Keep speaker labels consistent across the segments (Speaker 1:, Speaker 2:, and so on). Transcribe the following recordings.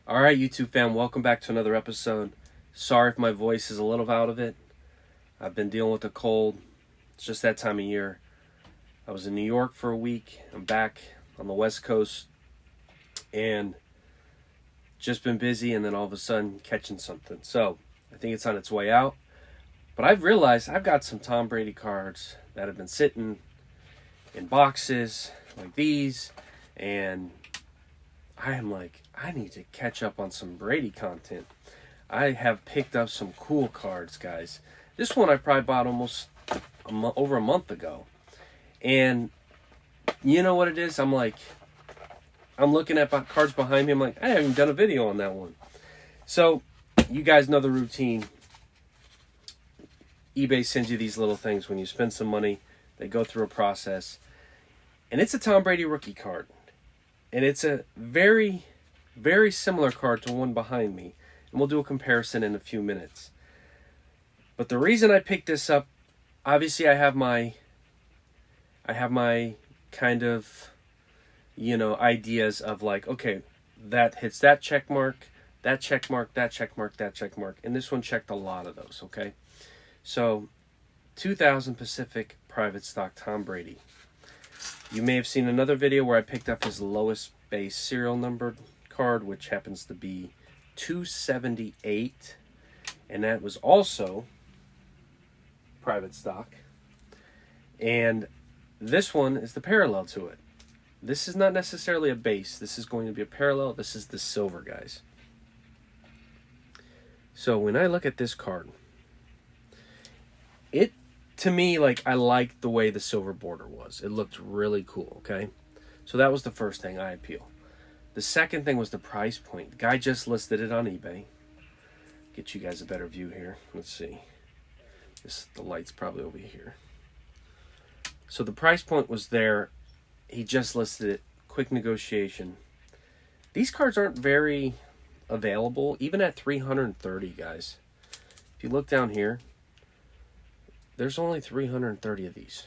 Speaker 1: All right, YouTube fam, welcome back to another episode. Sorry if my voice is a little out of it. I've been dealing with a cold. It's just that time of year. I was in New York for a week. I'm back on the West Coast and just been busy, and then all of a sudden catching something. So I think it's on its way out. But I've realized I've got some Tom Brady cards that have been sitting in boxes like these, and I am like, I need to catch up on some Brady content. I have picked up some cool cards, guys. This one I probably bought almost over a month ago. And you know what it is? I'm looking at cards behind me. I'm like, I haven't done a video on that one. So you guys know the routine. eBay sends you these little things when you spend some money. They go through a process. And it's a Tom Brady rookie card. And it's a very, very similar card to one behind me. And we'll do a comparison in a few minutes. But the reason I picked this up, obviously I have my kind of, ideas of like, okay, that hits that check mark, that check mark, that check mark, that check mark. And this one checked a lot of those, okay? So, 2000 Pacific Private Stock Tom Brady. You may have seen another video where I picked up his lowest base serial numbered card, which happens to be 278. And that was also private stock. And this one is the parallel to it. This is not necessarily a base. This is going to be a parallel. This is the silver, guys. So when I look at this card, to me, I liked the way the silver border was. It looked really cool, okay? So that was the first thing I appeal. The second thing was the price point. The guy just listed it on eBay. Get you guys a better view here. Let's see. The light's probably over here. So the price point was there. He just listed it. Quick negotiation. These cards aren't very available, even at 330, guys. If you look down here, there's only 330 of these.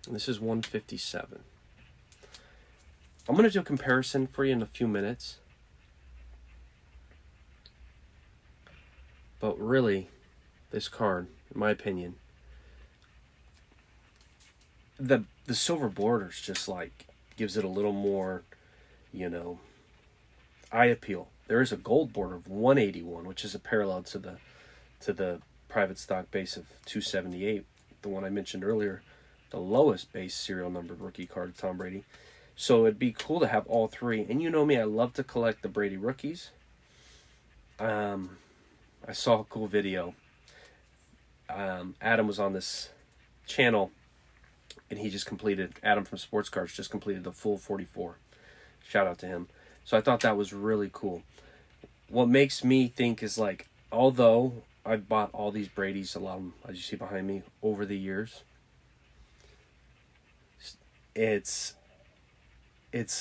Speaker 1: And this is 157. I'm going to do a comparison for you in a few minutes. But really, this card, in my opinion, the silver borders just gives it a little more, eye appeal. There is a gold border of 181, which is a parallel to the private stock base of 278, the one I mentioned earlier, the lowest base serial numbered rookie card of Tom Brady. So it'd be cool to have all three. And you know me, I love to collect the Brady rookies. I saw a cool video. Adam was on this channel, and he just completed, Adam from Sports Cards just completed the full 44. Shout out to him. So I thought that was really cool. What makes me think is although I've bought all these Bradys, a lot of them, as you see behind me, over the years, it's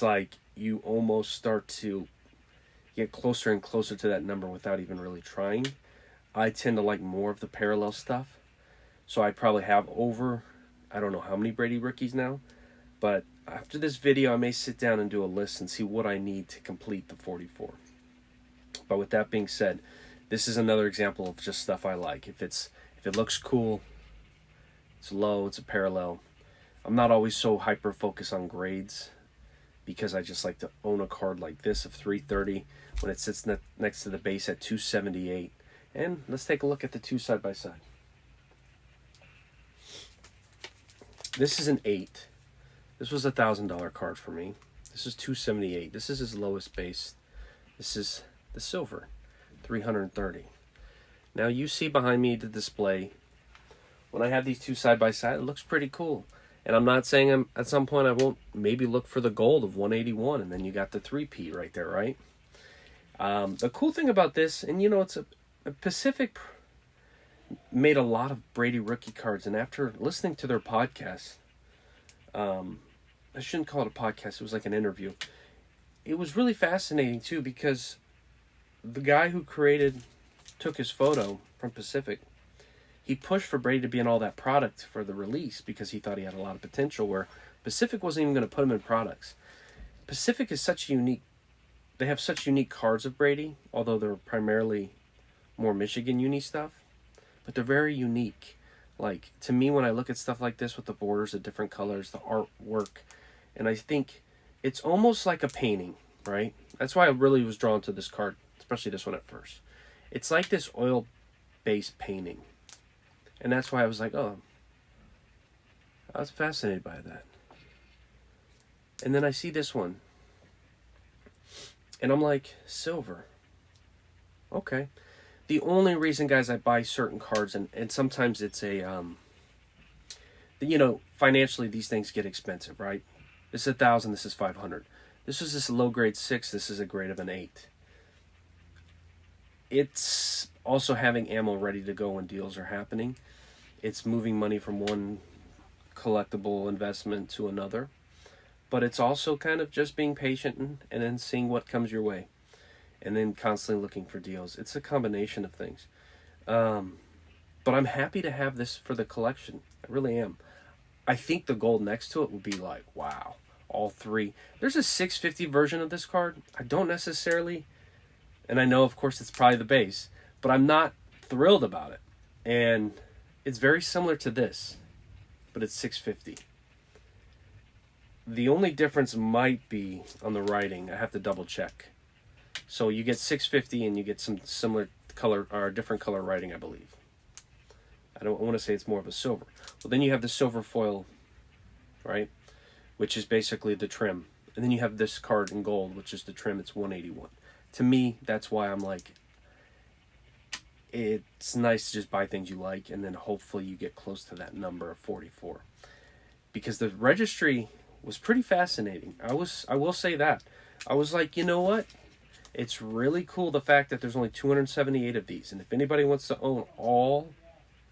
Speaker 1: like you almost start to get closer and closer to that number without even really trying. I tend to like more of the parallel stuff. So I probably have over, I don't know how many Brady rookies now, but after this video I may sit down and do a list and see what I need to complete the 44. But with that being said, this is another example of just stuff I like. If it looks cool, it's low, it's a parallel. I'm not always so hyper focused on grades, because I just like to own a card like this of 330 when it sits next to the base at 278. And let's take a look at the two side by side. This is an 8. This was a $1,000 card for me. This is 278. This is his lowest base. This is the silver, 330. Now you see behind me the display. When I have these two side by side, it looks pretty cool. And I'm not saying at some point I won't maybe look for the gold of 181, and then you got the 3P right there, right? The cool thing about this, and it's a Pacific made a lot of Brady rookie cards, and after listening to their podcast, I shouldn't call it a podcast, it was like an interview. It was really fascinating too, because the guy who took his photo from Pacific, he pushed for Brady to be in all that product for the release because he thought he had a lot of potential, where Pacific wasn't even going to put him in products. Pacific is such a unique they have such unique cards of Brady, although they're primarily more Michigan uni stuff, but they're very unique. Like, to me, when I look at stuff like this with the borders, the different colors, the artwork, and I think it's almost like a painting, right? That's why I really was drawn to this card, especially this one at first. It's like this oil-based painting. And that's why I was like, oh, I was fascinated by that. And then I see this one. And I'm like, silver. Okay. The only reason, guys, I buy certain cards, and sometimes it's a, financially these things get expensive, right? This is 1,000, this is 500. This is a low grade 6, this is a grade of an 8. It's also having ammo ready to go when deals are happening. It's moving money from one collectible investment to another. But it's also kind of just being patient and then seeing what comes your way. And then constantly looking for deals. It's a combination of things. But I'm happy to have this for the collection. I really am. I think the gold next to it would be like, wow, all three. There's a 650 version of this card. I don't necessarily, and I know, of course, it's probably the base, but I'm not thrilled about it. And it's very similar to this, but it's 650. The only difference might be on the writing. I have to double check. So you get 650 and you get some similar color or different color writing, I believe. I want to say it's more of a silver. Well, then you have the silver foil, right? Which is basically the trim. And then you have this card in gold, which is the trim. It's 181. To me, that's why I'm like, it's nice to just buy things you like, and then hopefully you get close to that number of 44. Because the registry was pretty fascinating. I will say that. I was like, you know what? It's really cool the fact that there's only 278 of these. And if anybody wants to own all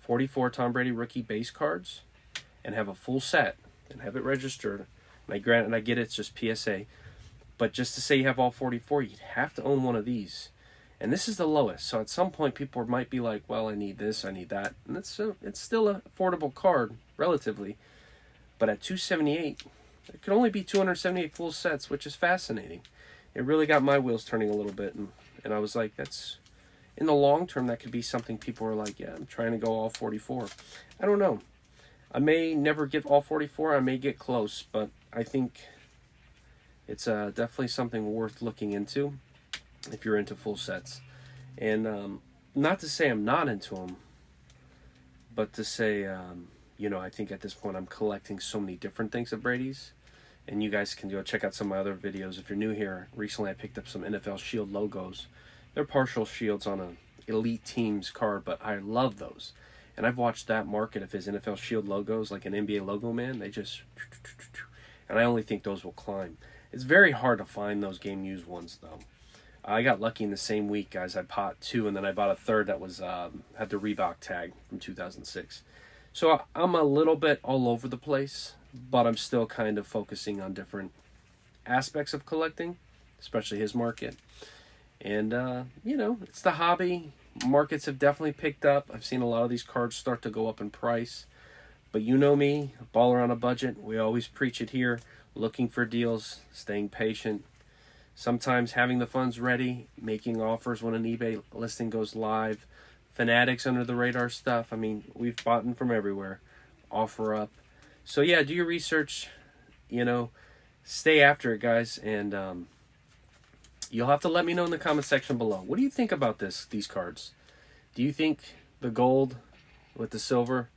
Speaker 1: 44 Tom Brady rookie base cards and have a full set and have it registered, and I get it's just PSA, but just to say you have all 44, you'd have to own one of these. And this is the lowest. So at some point, people might be like, well, I need this, I need that. And it's still an affordable card, relatively. But at 278, it could only be 278 full sets, which is fascinating. It really got my wheels turning a little bit. And I was like, that's, in the long term, that could be something people are like, yeah, I'm trying to go all 44. I don't know. I may never get all 44. I may get close. But I think it's definitely something worth looking into if you're into full sets. And not to say I'm not into them, but to say, I think at this point I'm collecting so many different things of Brady's. And you guys can go check out some of my other videos. If you're new here, recently I picked up some NFL Shield logos. They're partial shields on an elite team's card, but I love those. And I've watched that market of his NFL Shield logos, like an NBA logo man. They just, and I only think those will climb. It's very hard to find those game used ones, though. I got lucky in the same week, guys. I bought two, and then I bought a third that was had the Reebok tag from 2006. So I'm a little bit all over the place, but I'm still kind of focusing on different aspects of collecting, especially his market. And, it's the hobby. Markets have definitely picked up. I've seen a lot of these cards start to go up in price. But you know me, a baller on a budget. We always preach it here. Looking for deals, staying patient. Sometimes having the funds ready, making offers when an eBay listing goes live. Fanatics under the radar stuff. I mean, we've bought them from everywhere. Offer up. So yeah, do your research. Stay after it, guys. And you'll have to let me know in the comment section below. What do you think about these cards? Do you think the gold with the silver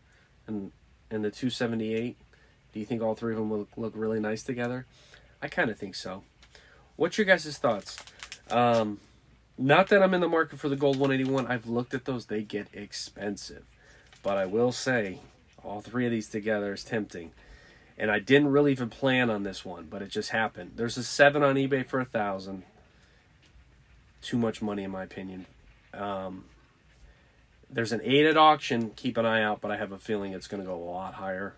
Speaker 1: and the 278, do you think all three of them will look really nice together? I kind of think so. What's your guys' thoughts? Not that I'm in the market for the gold 181. I've looked at those. They get expensive. But I will say, all three of these together is tempting. And I didn't really even plan on this one, but it just happened. There's a 7 on eBay for $1,000. Too much money, in my opinion. There's an 8 at auction. Keep an eye out, but I have a feeling it's going to go a lot higher.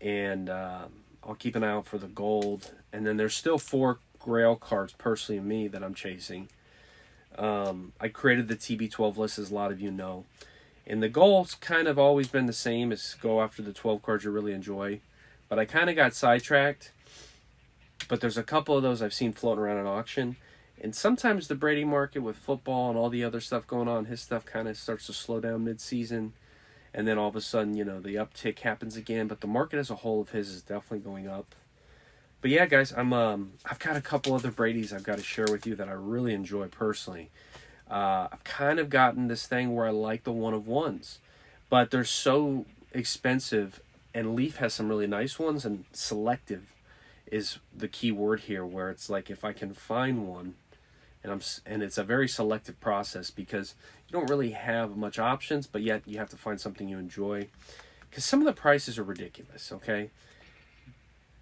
Speaker 1: And I'll keep an eye out for the gold. And then there's still 4 Grail cards, personally, me, that I'm chasing. I created the TB12 list, as a lot of you know. And the goal's kind of always been the same, is go after the 12 cards you really enjoy. But I kind of got sidetracked. But there's a couple of those I've seen floating around at auction. And sometimes the Brady market with football and all the other stuff going on, his stuff kind of starts to slow down mid-season. And then all of a sudden, the uptick happens again. But the market as a whole of his is definitely going up. But yeah, guys, I've got a couple other Bradys I've got to share with you that I really enjoy personally. I've kind of gotten this thing where I like the 1-of-1s. But they're so expensive. And Leaf has some really nice ones, and selective is the key word here, where it's like if I can find one, and it's a very selective process because you don't really have much options, but yet you have to find something you enjoy, because some of the prices are ridiculous, okay?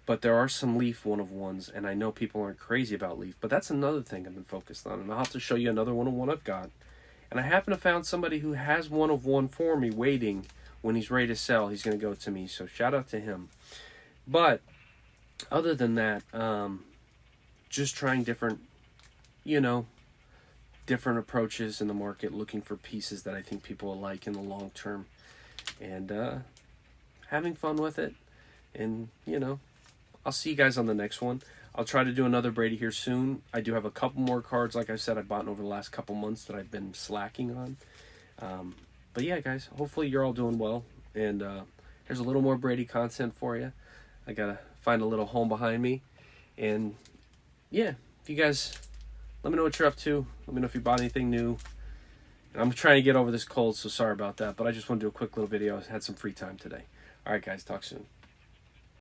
Speaker 1: But there are some Leaf 1-of-1s, and I know people aren't crazy about Leaf, but that's another thing I've been focused on, and I'll have to show you another 1-of-1 I've got. And I happen to found somebody who has 1-of-1 for me waiting. When he's ready to sell, he's going to go to me, so shout out to him. But other than that, just trying different approaches in the market, looking for pieces that I think people will like in the long term, and having fun with it. And I'll see you guys on the next one. I'll try to do another Brady here soon. I do have a couple more cards, like I said, I've bought over the last couple months that I've been slacking on. But yeah, guys, hopefully you're all doing well. And there's a little more Brady content for you. I got to find a little home behind me. And yeah, if you guys, let me know what you're up to. Let me know if you bought anything new. And I'm trying to get over this cold, so sorry about that. But I just want to do a quick little video. I had some free time today. All right, guys, talk soon.